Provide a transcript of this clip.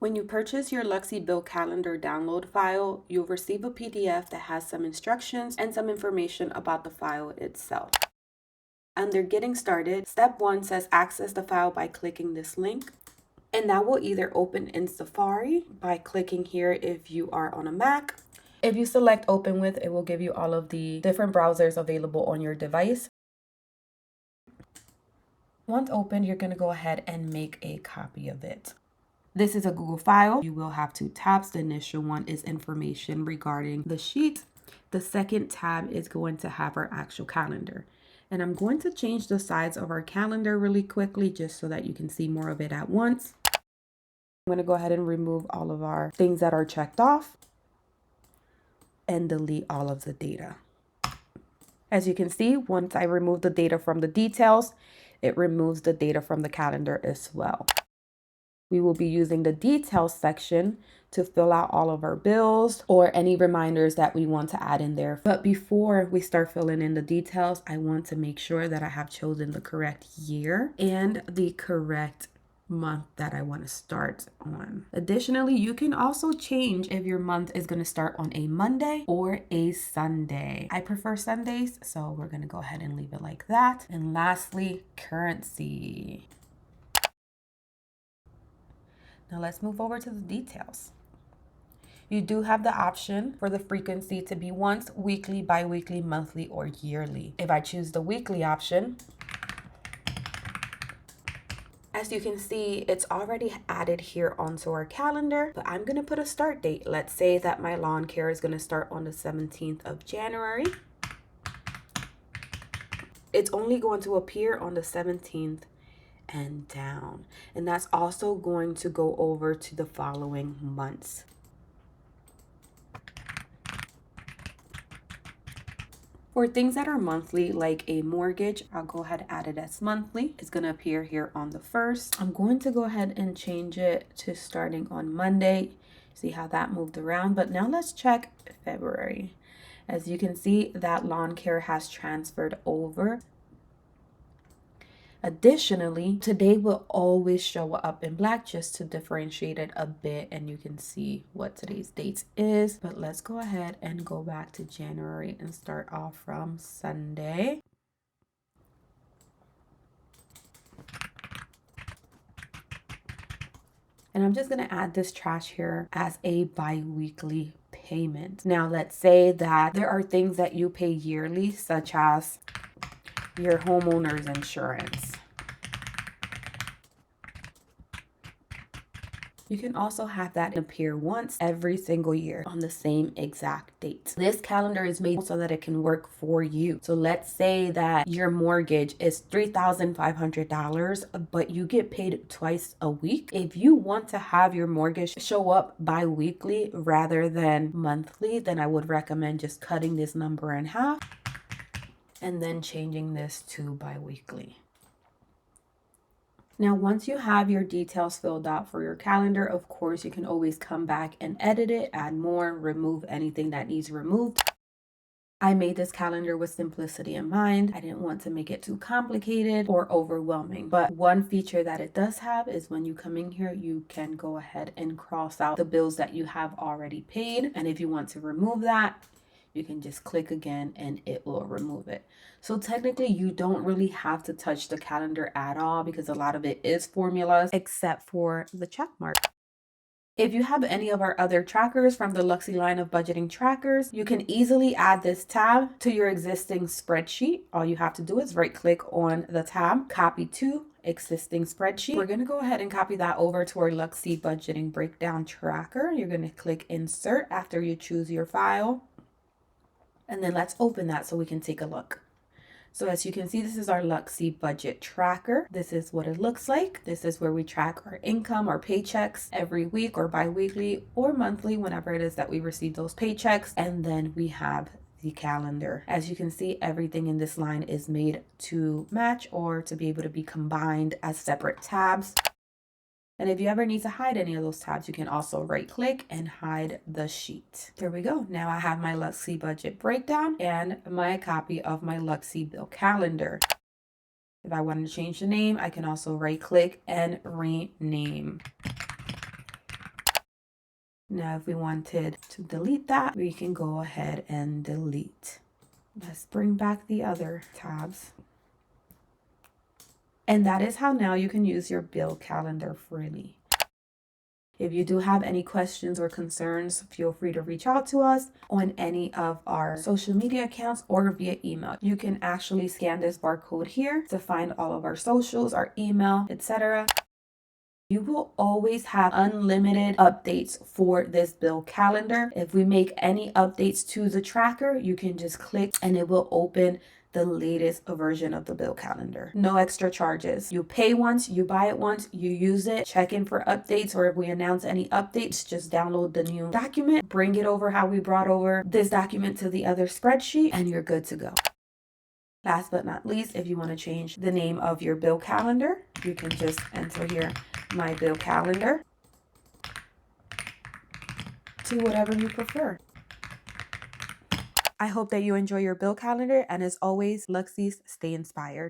When you purchase your Luxxie Bill Calendar download file, you'll receive a PDF that has some instructions and some information about the file itself. Under Getting Started, Step 1 says access the file by clicking this link. And that will either open in Safari by clicking here if you are on a Mac. If you select Open With, it will give you all of the different browsers available on your device. Once opened, you're going to go ahead and make a copy of it. This is a Google file. You will have two tabs. The initial one is information regarding the sheet. The second tab is going to have our actual calendar. And I'm going to change the size of our calendar really quickly just so that you can see more of it at once. I'm going to go ahead and remove all of our things that are checked off and delete all of the data. As you can see, once I remove the data from the details, it removes the data from the calendar as well. We will be using the details section to fill out all of our bills or any reminders that we want to add in there. But before we start filling in the details, I want to make sure that I have chosen the correct year and the correct month that I want to start on. Additionally, you can also change if your month is going to start on a Monday or a Sunday. I prefer Sundays, so we're going to go ahead and leave it like that. And lastly, currency. Now let's move over to the details. You do have the option for the frequency to be once, weekly, bi-weekly, monthly, or yearly. If I choose the weekly option, as you can see, it's already added here onto our calendar, but I'm gonna put a start date. Let's say that my lawn care is gonna start on the 17th of January. It's only going to appear on the 17th and down. And that's also going to go over to the following months. For things that are monthly, like a mortgage, I'll go ahead and add it as monthly. It's going to appear here on the 1st. I'm going to go ahead and change it to starting on Monday. See how that moved around. But now let's check February. As you can see, that lawn care has transferred over. Additionally, today will always show up in black just to differentiate it a bit, and you can see what today's date is. But let's go ahead and go back to January and start off from Sunday. And I'm just going to add this trash here as a bi-weekly payment. Now, let's say that there are things that you pay yearly, such as your homeowner's insurance. You can also have that appear once every single year on the same exact date. This calendar is made so that it can work for you. So let's say that your mortgage is $3,500, but you get paid twice a week. If you want to have your mortgage show up bi-weekly rather than monthly, then I would recommend just cutting this number in half and then changing this to bi-weekly. Now, once you have your details filled out for your calendar, of course, you can always come back and edit it, add more, remove anything that needs removed. I made this calendar with simplicity in mind. I didn't want to make it too complicated or overwhelming. But one feature that it does have is when you come in here, you can go ahead and cross out the bills that you have already paid. And if you want to remove that, you can just click again and it will remove it. So technically you don't really have to touch the calendar at all because a lot of it is formulas except for the check mark. If you have any of our other trackers from the Luxxie line of budgeting trackers, you can easily add this tab to your existing spreadsheet. All you have to do is right click on the tab, copy to existing spreadsheet. We're going to go ahead and copy that over to our Luxxie budgeting breakdown tracker. You're going to click insert after you choose your file. And then let's open that so we can take a look. So as you can see, this is our Luxxie budget tracker. This is what it looks like. This is where we track our income, our paychecks every week or bi-weekly or monthly, whenever it is that we receive those paychecks. And then we have the calendar. As you can see, everything in this line is made to match or to be able to be combined as separate tabs. And if you ever need to hide any of those tabs, you can also right click and hide the sheet. There we go. Now I have my Luxxie budget breakdown and my copy of my Luxxie bill calendar. If I wanted to change the name, I can also right click and rename. Now, if we wanted to delete that, we can go ahead and delete. Let's bring back the other tabs. And that is how now you can use your bill calendar freely. If you do have any questions or concerns, feel free to reach out to us on any of our social media accounts or via email. You can actually scan this barcode here to find all of our socials, our email, etc. You will always have unlimited updates for this bill calendar. If we make any updates to the tracker, you can just click and it will open the latest version of the bill calendar. No extra charges. You pay once, you buy it once, you use it, check in for updates, or if we announce any updates, just download the new document, bring it over how we brought over this document to the other spreadsheet, and you're good to go. Last but not least, if you want to change the name of your bill calendar, you can just enter here my bill calendar to whatever you prefer. I hope that you enjoy your bill calendar, and as always, Luxxies, stay inspired.